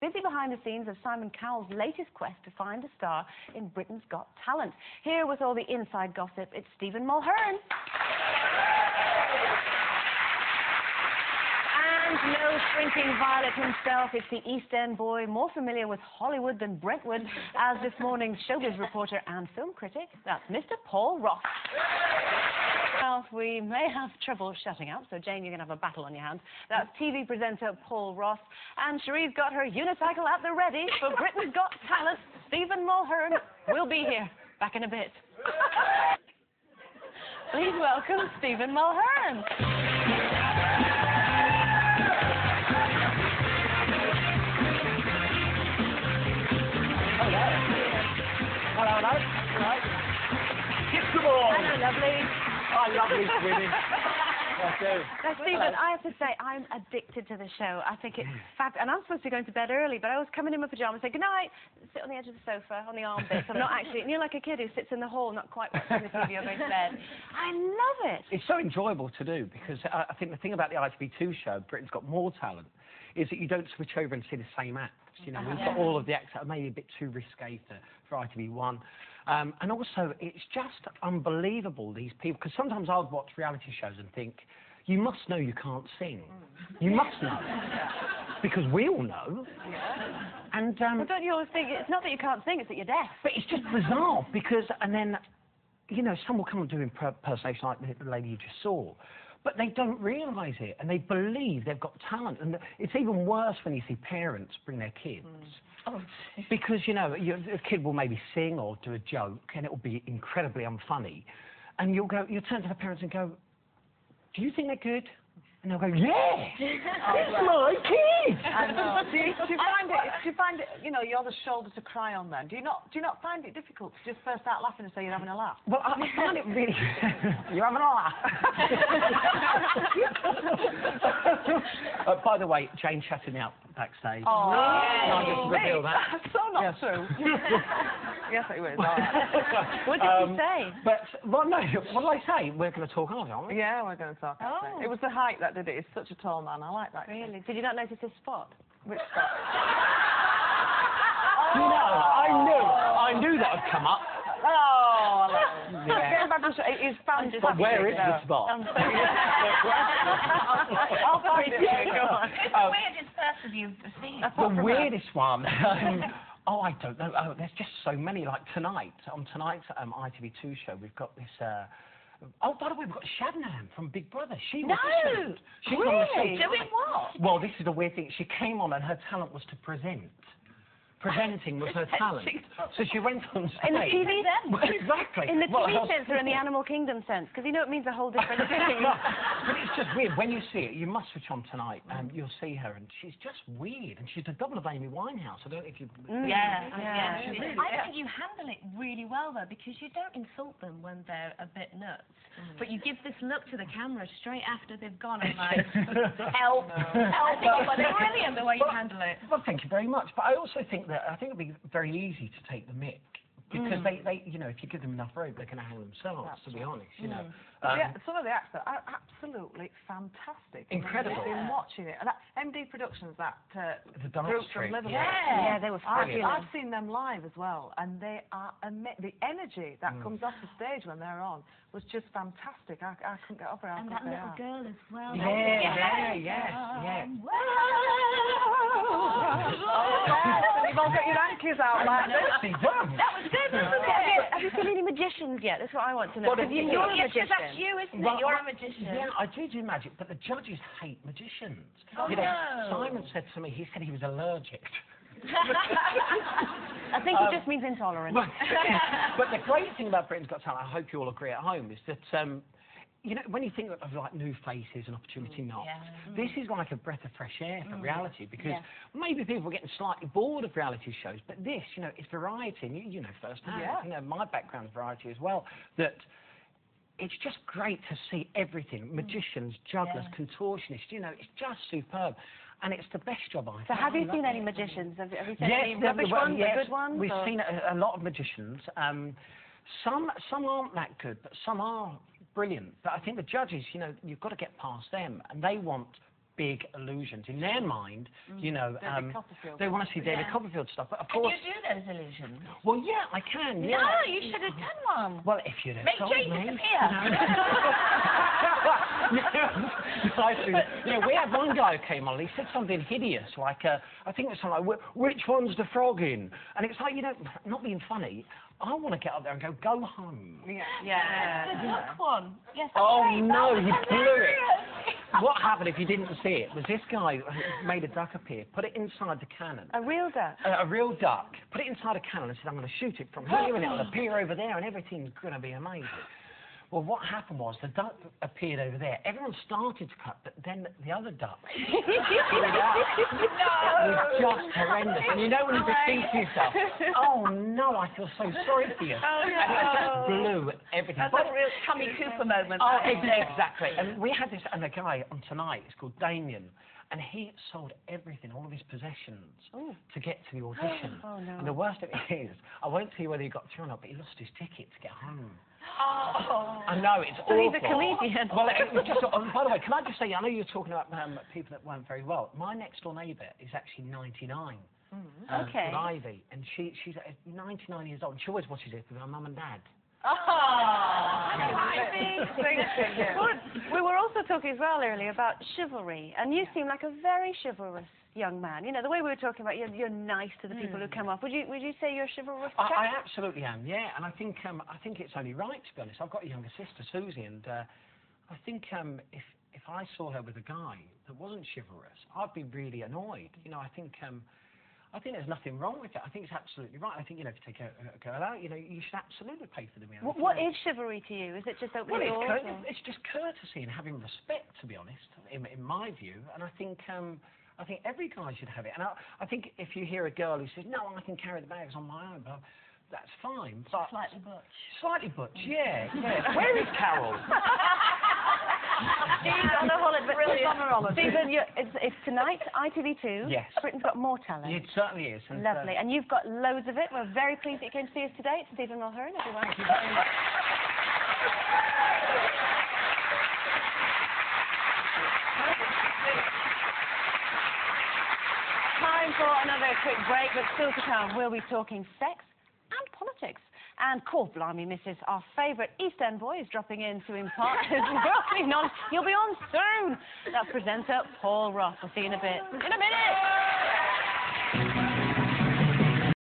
Busy behind the scenes of Simon Cowell's latest quest to find a star in Britain's Got Talent. Here with all the inside gossip, it's Stephen Mulhern. And no shrinking violet himself, it's the East End boy, more familiar with Hollywood than Brentwood, as this morning's showbiz reporter and film critic. That's Mr. Paul Ross. Well, we may have trouble shutting up, so Jane, you're going to have a battle on your hands. That's TV presenter Paul Ross, and Cherie's got her unicycle at the ready for Britain's Got Talent. Stephen Mulhern will be here. Back in a bit. Please welcome Stephen Mulhern. Hello, hello. Hello. Kiss the ball. Hello, lovely. I love these women. I do. Now, Stephen, I have to say, I'm addicted to the show. I think it's fabulous. And I'm supposed to be going to bed early, but I always come in my pyjamas, say goodnight, sit on the edge of the sofa, on the armpits. I'm not actually, and you're like a kid who sits in the hall, not quite watching the TV or going to bed. I love it. It's so enjoyable to do because I think the thing about the ITV2 show, Britain's Got More Talent, is that you don't switch over and see the same acts. You know, we've got all of the acts that are maybe a bit too risque for ITV1. And also, it's just unbelievable, these people, because sometimes I'll watch reality shows and think, you must know you can't sing. You must know. Because we all know. And well, don't you always think, it's not that you can't sing, it's that you're deaf. But it's just bizarre, because, and then, you know, some will come and do impersonation like the lady you just saw. But they don't realise it, and they believe they've got talent. And it's even worse when you see parents bring their kids. Oh, because, you know, a kid will maybe sing or do a joke, and it will be incredibly unfunny. And you'll turn to the parents and go, do you think they're good? And they'll go, yeah, it's my kid. I know. Do you find it, you know, you're the shoulder to cry on then? Do you not find it difficult to just first start laughing and say you're having a laugh? Well, I find it really... You're having a laugh. By the way, Jane chatted me out backstage. Oh, no, I just reveal that. That's so not true. Yes, it was. What did you say? But, well, no, what did I say? We're going to talk on it, aren't we? Yeah, we're going to talk. Oh. It was the height that did it. He's such a tall man. I like that. Really? Did you not notice his spot? Which spot? You know, I knew that would come up. Oh, yeah. He's fantastic. But where is the spot? I'll find it. Go on. It's the weirdest person you've seen. The weirdest one. Oh, I don't know. Oh, there's just so many. Like tonight, on tonight's ITV2 show, we've got this. Oh, by the way, we've got Shabnam from Big Brother. She was She's on the show. Doing what? Well, this is the weird thing. She came on and her talent was to present. Presenting was her talent. So she went on stage. In the TV sense? Exactly. In the TV sense or in the Animal Kingdom sense? Because you know it means a whole different thing. But it's just weird. When you see it, you must switch on tonight and you'll see her, and she's just weird. And she's the double of Amy Winehouse. I don't know if you... Yeah. Really I think you handle it really well, though, because you don't insult them when they're a bit nuts. But you give this look to the camera straight after they've gone and like, help, help. But it's brilliant the way you handle it. Well, thank you very much. But I also think it'd be very easy to take the mick. Because they, you know, if you give them enough rope, they can hang themselves, to be honest, you know. Yeah, some of the acts are absolutely fantastic. Incredible. I've been watching it. And that MD Productions, that the dance group troupe. from Liverpool. Yeah, they were fabulous. I've seen them live as well, and they are the energy that comes off the stage when they're on was just fantastic. I couldn't get over how And good that they little are. girl as well. Yeah. You've all got your hankies out like this. That was good, wasn't it? Have you seen any magicians yet? That's what I want to know. Well, Because you're a Yes, magician. that's you, isn't it? You're a magician. Yeah, I do magic, but the judges hate magicians. Oh, you know, no. Simon said to me, he said he was allergic. I think it just means intolerant. But the great thing about Britain's Got Talent, I hope you all agree at home, is that, you know, when you think of like new faces and opportunity knocks, this is like a breath of fresh air for reality, because maybe people are getting slightly bored of reality shows, but this, you know, it's variety, and you know firsthand, you know, my background's variety as well, that it's just great to see everything, magicians, jugglers, contortionists, you know, it's just superb. And it's the best job I've So have you seen any magicians? Have you seen any yes, rubbish ones, yes, good ones? We've or? seen a lot of magicians. Some aren't that good, but some are brilliant. But I think the judges, you know, you've got to get past them, and they want big illusions. In their mind, you know, David Copperfield. they want to see David Copperfield stuff. But of Can course, you do those illusions? well, yeah, I can. Yeah. No, you should have done one. Well, if you'd have Make told Jesus me. appear. You know, we had one guy who came on. He said something hideous, like I think it was something like, "Which one's the frog in?" And it's like, you know, not being funny. I want to get up there and go home. Yeah. The duck one. Yes. Oh great. no, That you was blew it. hilarious. What happened, if you didn't see it, was this guy made a duck appear, put it inside the cannon. A real duck. A real duck. Put it inside a cannon and said, "I'm going to shoot it from here and it'll appear over there and everything's going to be amazing." Well, what happened was the duck appeared over there. Everyone started to cut, but then the other duck appeared out. It was just horrendous. And you know when you just think to yourself, "Oh no, I feel so sorry for you." Oh, no. And it just blew everything. That's a real Tommy Cooper moment. Oh, exactly. And we had this, and the guy on Tonight is called Damien, and he sold everything, all of his possessions, to get to the audition. Oh, no. And the worst of it is, I won't tell you whether he got through or not, but he lost his ticket to get home. Oh. I know, it's So awful. he's a comedian. Well, it was just, by the way, can I just say, I know you were talking about people that weren't very well. My next door neighbour is actually 99. Okay. Called Ivy, and she's 99 years old, and she always watches it with her mum and dad. We were also talking as well earlier about chivalry, and you seem like a very chivalrous young man. You know, the way we were talking about you're nice to the people who come up. Would you say you're chivalrous? I absolutely am, yeah, and I think it's only right, to be honest. I've got a younger sister, Susie, and I think if I saw her with a guy that wasn't chivalrous, I'd be really annoyed. You know, I think there's nothing wrong with it. I think it's absolutely right. I think, you know, if you take a girl out, you know, you should absolutely pay for the meal. What is chivalry to you? Is it just opening doors? It's just courtesy and having respect, to be honest, in my view. And I think every guy should have it. And I think if you hear a girl who says, "No, I can carry the bags on my own," but that's fine. But Slightly butch. Slightly butch, yeah. Where is Carol? Steve's on a holiday. Stephen, it's tonight, ITV2. Yes. Britain's Got More Talent. It certainly is. And, Lovely. And you've got loads of it. We're very pleased that you came to see us today. It's Stephen Mulhern, everyone. Thank you very much. Time for another quick break, but still to come, we'll be talking sex and politics. And Call Blimey Mrs. Our favourite East End boy is dropping in to impart his worldly knowledge. He'll be on soon. That's presenter Paul Ross. We'll see you in a bit. In a minute!